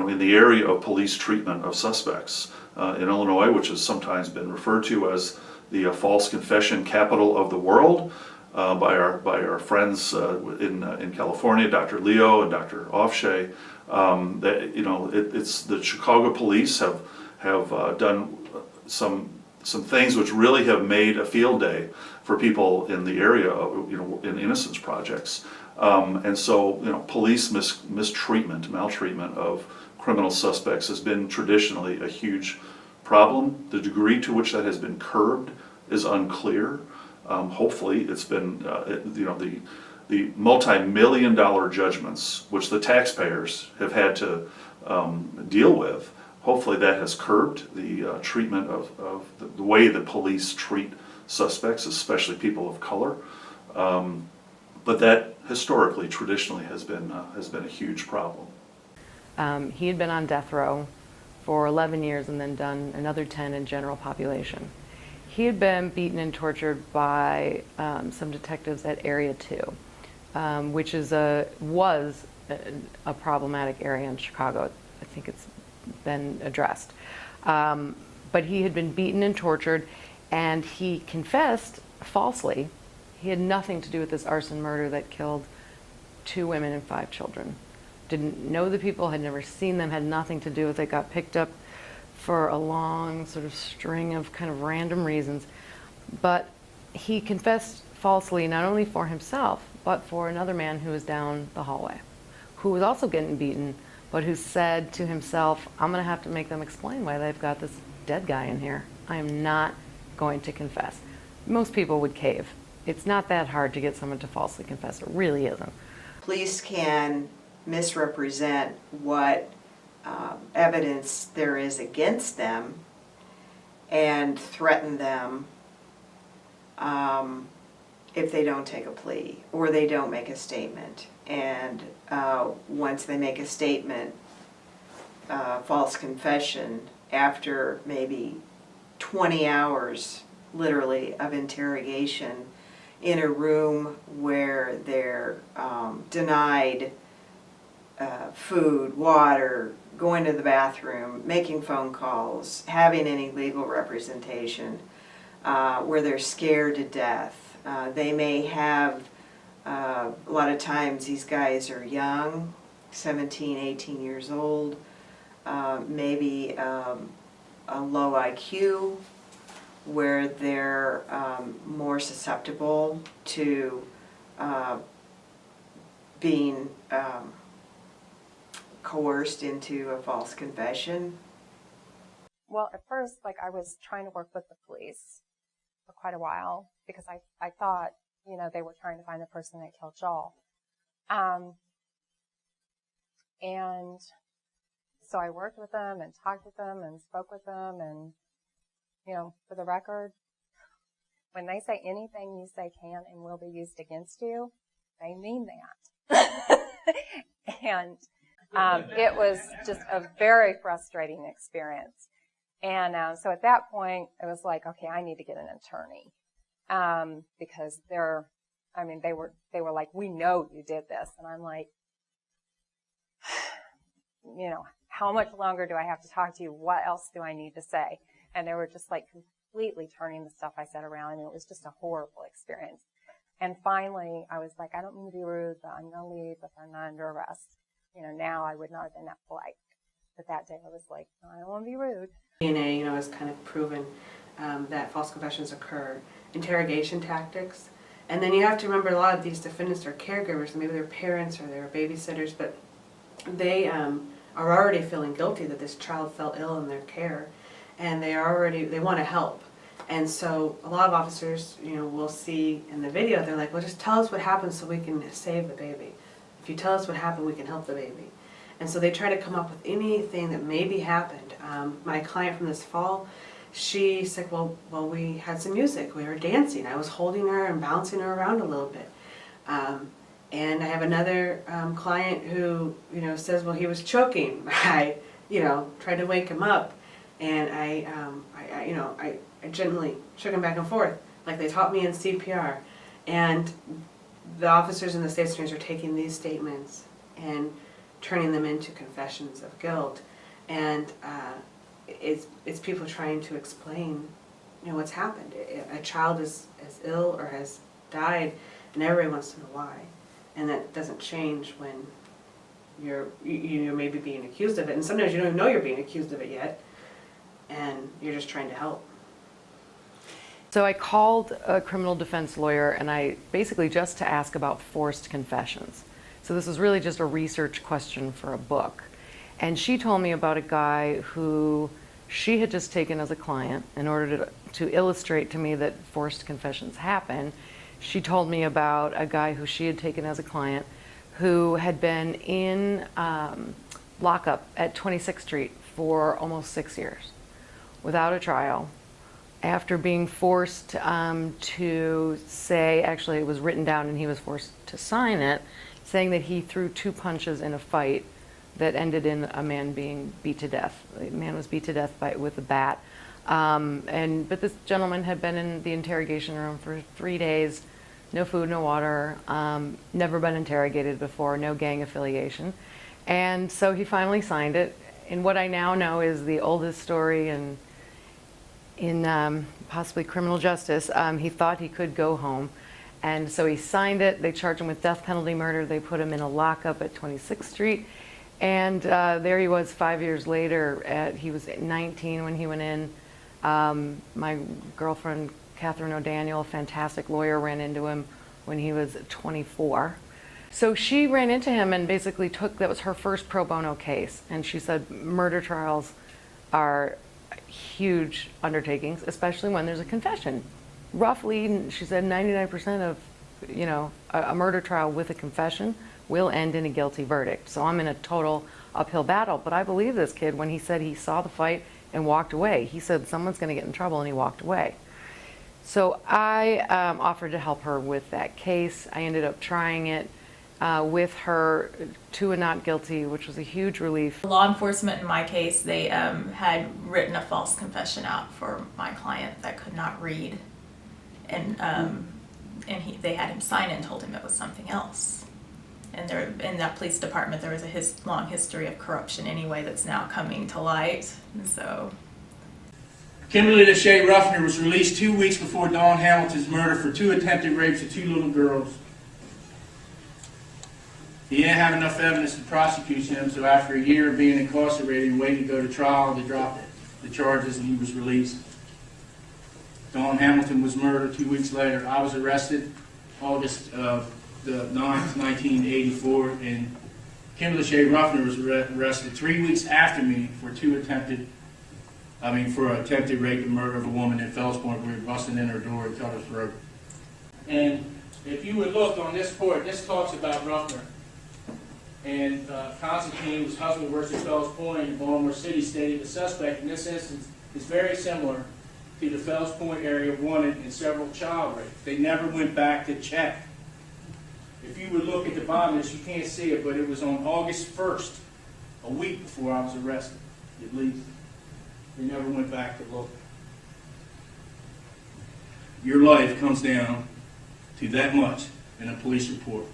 in the area of police treatment of suspects in Illinois, which has sometimes been referred to as the false confession capital of the world by our friends in California, Dr. Leo and Dr. Offshay. It's the Chicago police have done some things which really have made a field day for people in the area of, in innocence projects. And so, police mistreatment, maltreatment of criminal suspects has been traditionally a huge problem. The degree to which that has been curbed is unclear. Hopefully it's been, the multi-million-dollar judgments which the taxpayers have had to deal with, hopefully that has curbed the treatment of the way that police treat suspects, especially people of color. But that historically, traditionally, has been a huge problem. He had been on death row for 11 years and then done another 10 in general population. He had been beaten and tortured by some detectives at Area 2, which was a problematic area in Chicago. I think it's been addressed. But he had been beaten and tortured, and he confessed falsely. He had nothing to do with this arson murder that killed 2 women and 5 children. Didn't know the people, had never seen them, had nothing to do with it, got picked up for a long sort of string of kind of random reasons. But he confessed falsely, not only for himself, but for another man who was down the hallway, who was also getting beaten, but who said to himself, I'm gonna have to make them explain why they've got this dead guy in here. I am not going to confess. Most people would cave. It's not that hard to get someone to falsely confess. It really isn't. Police can misrepresent what evidence there is against them and threaten them if they don't take a plea or they don't make a statement. And once they make a statement, false confession, after maybe 20 hours literally of interrogation in a room where they're denied food, water, going to the bathroom, making phone calls, having any legal representation, where they're scared to death. They may have, a lot of times these guys are young, 17, 18 years old, maybe a low IQ, where they're more susceptible to being coerced into a false confession. Well, at first, I was trying to work with the police for quite a while because I thought, they were trying to find the person that killed Joel. And so I worked with them and talked with them and spoke with them, and for the record, when they say anything you say can and will be used against you, they mean that. And it was just a very frustrating experience. And so at that point, it was like, okay, I need to get an attorney. Because they were like, we know you did this. And I'm like, how much longer do I have to talk to you? What else do I need to say? And they were just completely turning the stuff I said around, and it was just a horrible experience. And finally, I was like, I don't mean to be rude, but I'm going to leave if I'm not under arrest. Now I would not have been that polite. But that day I was like, I don't want to be rude. DNA, has kind of proven that false confessions occur, interrogation tactics. And then you have to remember a lot of these defendants are caregivers, maybe they're parents or they're babysitters, but they are already feeling guilty that this child fell ill in their care, and they want to help. And so a lot of officers, will see in the video, they're like, well, just tell us what happened so we can save the baby. If you tell us what happened, we can help the baby. And so they try to come up with anything that maybe happened. My client from this fall, she said, well, we had some music, we were dancing. I was holding her and bouncing her around a little bit. And I have another client who, says, well, he was choking. I, tried to wake him up, and I gently shook him back and forth, like they taught me in CPR. And the officers and the state attorneys are taking these statements and turning them into confessions of guilt. And it's people trying to explain, what's happened. A child is ill or has died, and everybody wants to know why. And that doesn't change when you're maybe being accused of it. And sometimes you don't even know you're being accused of it yet, and you're just trying to help. So I called a criminal defense lawyer, and I basically just to ask about forced confessions. So this was really just a research question for a book. And she told me about a guy who she had just taken as a client in order to illustrate to me that forced confessions happen. She told me about a guy who she had taken as a client who had been in lockup at 26th Street for almost 6 years without a trial, after being forced to say, actually it was written down and he was forced to sign it, saying that he threw 2 punches in a fight that ended in a man being beat to death. The man was beat to death with a bat. But this gentleman had been in the interrogation room for 3 days, no food, no water, never been interrogated before, no gang affiliation. And so he finally signed it. And what I now know is the oldest story in possibly criminal justice. He thought he could go home. And so he signed it. They charged him with death penalty murder. They put him in a lockup at 26th Street. And there he was 5 years later. He was 19 when he went in. My girlfriend, Catherine O'Daniel, a fantastic lawyer, ran into him when he was 24. So she ran into him and basically that was her first pro bono case. And she said murder trials are huge undertakings, especially when there's a confession. Roughly, she said 99% of, a murder trial with a confession will end in a guilty verdict. So I'm in a total uphill battle. But I believe this kid when he said he saw the fight and walked away. He said someone's going to get in trouble, and he walked away. So I offered to help her with that case. I ended up trying it with her to a not guilty, which was a huge relief. Law enforcement in my case, they had written a false confession out for my client that could not read, and they had him sign it and told him it was something else. And in that police department, there was a long history of corruption anyway that's now coming to light. And so, Kimberly Lachey Ruffner was released 2 weeks before Dawn Hamilton's murder for 2 attempted rapes of 2 little girls. He didn't have enough evidence to prosecute him, so after a year of being incarcerated and waiting to go to trial, they dropped the charges and he was released. Dawn Hamilton was murdered 2 weeks later. I was arrested August the 9th, 1984, and Kimberly Lachey Ruffner was arrested 3 weeks after me for attempted rape and murder of a woman at Fells Point. We were busting in her door and cut her throat. And if you would look on this court, this talks about Ruffner. And Constantine, whose husband works at Fells Point in Baltimore City, stated the suspect in this instance is very similar to the Fells Point area wanted in several child rapes. They never went back to check. If you would look at the bottom of this, you can't see it, but it was on August 1st, a week before I was arrested, at least. They never went back to look. Your life comes down to that much in a police report.